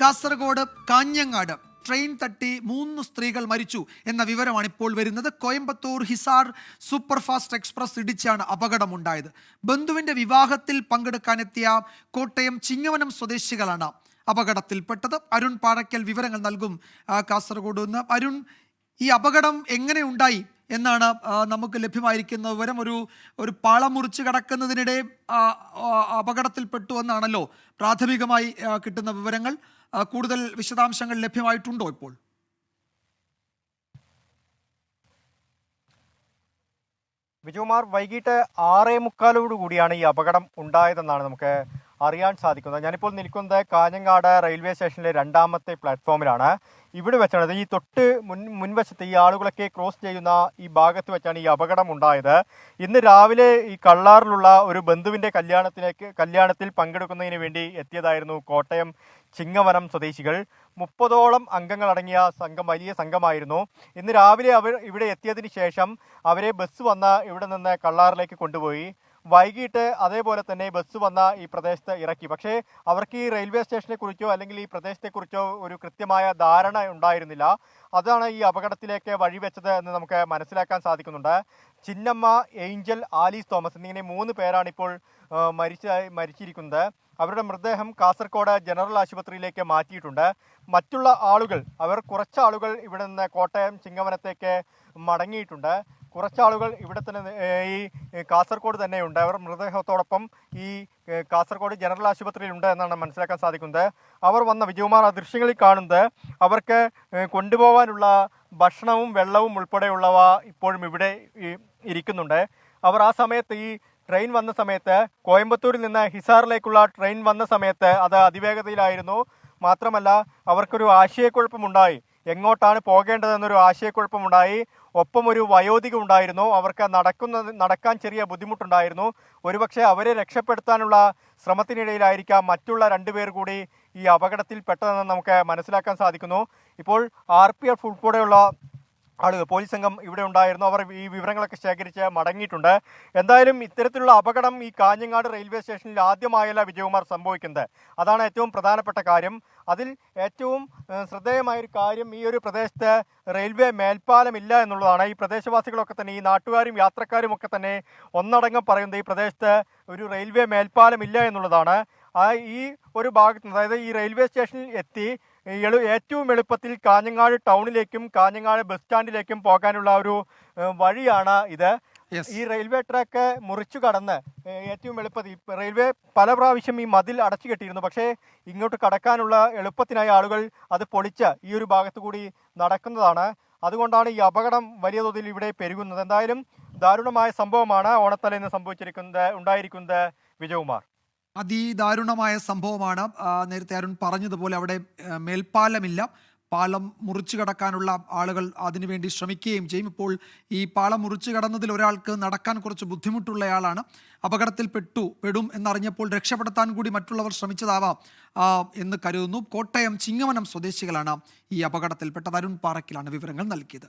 Kasaragod Kanhangad train തട്ടി 3 സ്ത്രീകൾ മരിച്ചു എന്ന വിവരമാണ് ഇപ്പോൾ വരുന്നത്. കോയമ്പത്തൂർ ഹിസാർ സൂപ്പർഫാസ്റ്റ് എക്സ്പ്രസ് ഇടിച്ചാണ് അപകടമുണ്ടായത്. ബന്ധുവിന്റെ വിവാഹത്തിൽ പങ്കെടുക്കാനെത്തിയ കോട്ടയം ചിങ്ങവനം സ്വദേശികളാണ് അപകടത്തിൽപ്പെട്ടത്. അരുൺ പാറയ്ക്കൽ വിവരങ്ങൾ നൽകും കാസർഗോഡ് നിന്ന്. അരുൺ, ഈ അപകടം എങ്ങനെ ഉണ്ടായി എന്നാണ് നമുക്ക് ലഭ്യമായിരിക്കുന്ന വിവരം? ഒരു പാളം മുറിച്ച് കടക്കുന്നതിനിടെ അപകടത്തിൽപ്പെട്ടു എന്നാണല്ലോ പ്രാഥമികമായി കിട്ടുന്ന വിവരങ്ങൾ. കൂടുതൽ വിശദാംശങ്ങൾ ലഭ്യമായിട്ടുണ്ടോ ഇപ്പോൾ? വിജയകുമാർ, വൈകിട്ട് 6:45 കൂടിയാണ് ഈ അപകടം ഉണ്ടായതെന്നാണ് നമുക്ക് അറിയാൻ സാധിക്കുന്നത്. ഞാനിപ്പോൾ നിൽക്കുന്നത് കാഞ്ഞങ്ങാട് റെയിൽവേ സ്റ്റേഷനിലെ 2ാമത്തെ പ്ലാറ്റ്ഫോമിലാണ്. ഇവിടെ വെച്ചാണ് ഈ തൊട്ട് മുൻവശത്ത് ഈ ആളുകളൊക്കെ ക്രോസ് ചെയ്യുന്ന ഈ ഭാഗത്ത് വെച്ചാണ് ഈ അപകടം ഉണ്ടായത്. ഇന്ന് രാവിലെ ഈ കള്ളാറിലുള്ള ഒരു ബന്ധുവിൻ്റെ കല്യാണത്തിൽ പങ്കെടുക്കുന്നതിന് വേണ്ടി എത്തിയതായിരുന്നു കോട്ടയം ചിങ്ങവനം സ്വദേശികൾ. 30ഓളം അംഗങ്ങളടങ്ങിയ വലിയ സംഘമായിരുന്നു. ഇന്ന് രാവിലെ അവർ ഇവിടെ എത്തിയതിന് ശേഷം അവരെ ബസ് വന്ന് ഇവിടെ നിന്ന് കള്ളാറിലേക്ക് കൊണ്ടുപോയി. വൈകിട്ട് അതേപോലെ തന്നെ ബസ് വന്ന ഈ പ്രദേശത്ത് ഇറക്കി. പക്ഷേ അവർക്ക് ഈ റെയിൽവേ സ്റ്റേഷനെ കുറിച്ചോ അല്ലെങ്കിൽ ഈ പ്രദേശത്തെക്കുറിച്ചോ ഒരു കൃത്യമായ ധാരണ ഉണ്ടായിരുന്നില്ല. അതാണ് ഈ അപകടത്തിലേക്ക് വഴിവെച്ചത് എന്ന് നമുക്ക് മനസ്സിലാക്കാൻ സാധിക്കുന്നുണ്ട്. ചിന്നമ്മ, ഏഞ്ചൽ, ആലീസ് തോമസ് എന്നിങ്ങനെ 3 പേരാണ് ഇപ്പോൾ മരിച്ചിരിക്കുന്നത്. അവരുടെ മൃതദേഹം കാസർഗോഡ് ജനറൽ ആശുപത്രിയിലേക്ക് മാറ്റിയിട്ടുണ്ട്. മറ്റുള്ള ആളുകൾ, കുറച്ച് ആളുകൾ ഇവിടെ നിന്ന് കോട്ടയം ചിങ്ങവനത്തേക്ക് മടങ്ങിയിട്ടുണ്ട്. കുറച്ചാളുകൾ ഇവിടെ തന്നെ ഈ കാസർഗോഡ് തന്നെയുണ്ട്. അവർ മൃതദേഹത്തോടൊപ്പം ഈ കാസർഗോഡ് ജനറൽ ആശുപത്രിയിലുണ്ട് എന്നാണ് മനസ്സിലാക്കാൻ സാധിക്കുന്നത്. അവർ വന്ന വിജയകുമാർ ആ ദൃശ്യങ്ങളിൽ കാണുന്നത് അവർക്ക് കൊണ്ടുപോകാനുള്ള ഭക്ഷണവും വെള്ളവും ഉൾപ്പെടെയുള്ളവ ഇപ്പോഴും ഇവിടെ ഇരിക്കുന്നുണ്ട്. അവർ ആ സമയത്ത് ഈ ട്രെയിൻ വന്ന സമയത്ത്, കോയമ്പത്തൂരിൽ നിന്ന് ഹിസാറിലേക്കുള്ള ട്രെയിൻ വന്ന സമയത്ത് അത് അതിവേഗതയിലായിരുന്നു. മാത്രമല്ല അവർക്കൊരു ആശയക്കുഴപ്പമുണ്ടായി. എങ്ങോട്ടാണ് പോകേണ്ടതെന്നൊരു ആശയക്കുഴപ്പമുണ്ടായി. ഒപ്പം ഒരു വയോധിക ഉണ്ടായിരുന്നു. അവർക്ക് നടക്കാൻ ചെറിയ ബുദ്ധിമുട്ടുണ്ടായിരുന്നു. ഒരുപക്ഷെ അവരെ രക്ഷപ്പെടുത്താനുള്ള ശ്രമത്തിനിടയിലായിരിക്കാം മറ്റുള്ള 2 പേർ കൂടി ഈ അപകടത്തിൽ പെട്ടതെന്ന് നമുക്ക് മനസ്സിലാക്കാൻ സാധിക്കുന്നു. ഇപ്പോൾ RPF ഉൾപ്പെടെയുള്ള ആളുകൾ, പോലീസ് സംഘം ഇവിടെ ഉണ്ടായിരുന്നു. അവർ ഈ വിവരങ്ങളൊക്കെ ശേഖരിച്ച് മടങ്ങിയിട്ടുണ്ട്. എന്തായാലും ഇത്തരത്തിലുള്ള അപകടം ഈ കാഞ്ഞങ്ങാട് റെയിൽവേ സ്റ്റേഷനിൽ ആദ്യമായല്ല വിജയകുമാർ സംഭവിക്കുന്നത്. അതാണ് ഏറ്റവും പ്രധാനപ്പെട്ട കാര്യം. അതിൽ ഏറ്റവും ശ്രദ്ധേയമായൊരു കാര്യം, ഈ ഒരു പ്രദേശത്ത് റെയിൽവേ മേൽപ്പാലമില്ല എന്നുള്ളതാണ്. ഈ പ്രദേശവാസികളൊക്കെ തന്നെ, ഈ നാട്ടുകാരും യാത്രക്കാരും ഒക്കെ തന്നെ ഒന്നടങ്കം പറയുന്നത് ഈ പ്രദേശത്ത് ഒരു റെയിൽവേ മേൽപ്പാലമില്ല എന്നുള്ളതാണ്. ഈ ഒരു ഭാഗത്ത്, അതായത് ഈ റെയിൽവേ സ്റ്റേഷനിൽ എത്തി ഏറ്റവും എളുപ്പത്തിൽ കാഞ്ഞങ്ങാട് ടൗണിലേക്കും കാഞ്ഞങ്ങാട് ബസ് സ്റ്റാൻഡിലേക്കും പോകാനുള്ള ഒരു വഴിയാണ് ഇത്. ഈ റെയിൽവേ ട്രാക്ക് മുറിച്ചു കടന്ന് ഏറ്റവും എളുപ്പത്തിൽ റെയിൽവേ പല പ്രാവശ്യം ഈ മതിൽ അടച്ചു കെട്ടിയിരുന്നു. പക്ഷേ ഇങ്ങോട്ട് കടക്കാനുള്ള എളുപ്പത്തിനായി ആളുകൾ അത് പൊളിച്ച് ഈ ഒരു ഭാഗത്തു കൂടി നടക്കുന്നതാണ്. അതുകൊണ്ടാണ് ഈ അപകടം വലിയ തോതിൽ ഇവിടെ പെരുകുന്നത്. എന്തായാലും ദാരുണമായ സംഭവമാണ് ഓണത്തലേന്ന് ഉണ്ടായിരിക്കുന്നത് വിജയകുമാർ. അതിദാരുണമായ സംഭവമാണ്. നേരത്തെ അരുൺ പറഞ്ഞതുപോലെ അവിടെ മേൽപ്പാലമില്ല. പാലം മുറിച്ചു കടക്കാനുള്ള ആളുകൾ അതിനുവേണ്ടി ശ്രമിക്കുകയും ചെയ്യും. ഇപ്പോൾ ഈ പാലം മുറിച്ചു കടന്നതിൽ ഒരാൾക്ക് നടക്കാൻ കുറച്ച് ബുദ്ധിമുട്ടുള്ളയാളാണ്. അപകടത്തിൽ പെടും എന്നറിഞ്ഞപ്പോൾ രക്ഷപ്പെടുത്താൻ കൂടി മറ്റുള്ളവർ ശ്രമിച്ചതാവാം എന്ന് കരുതുന്നു. കോട്ടയം ചിങ്ങവനം സ്വദേശികളാണ് ഈ അപകടത്തിൽപ്പെട്ടത്. അരുൺ പാറയ്ക്കലാണ് വിവരങ്ങൾ നൽകിയത്.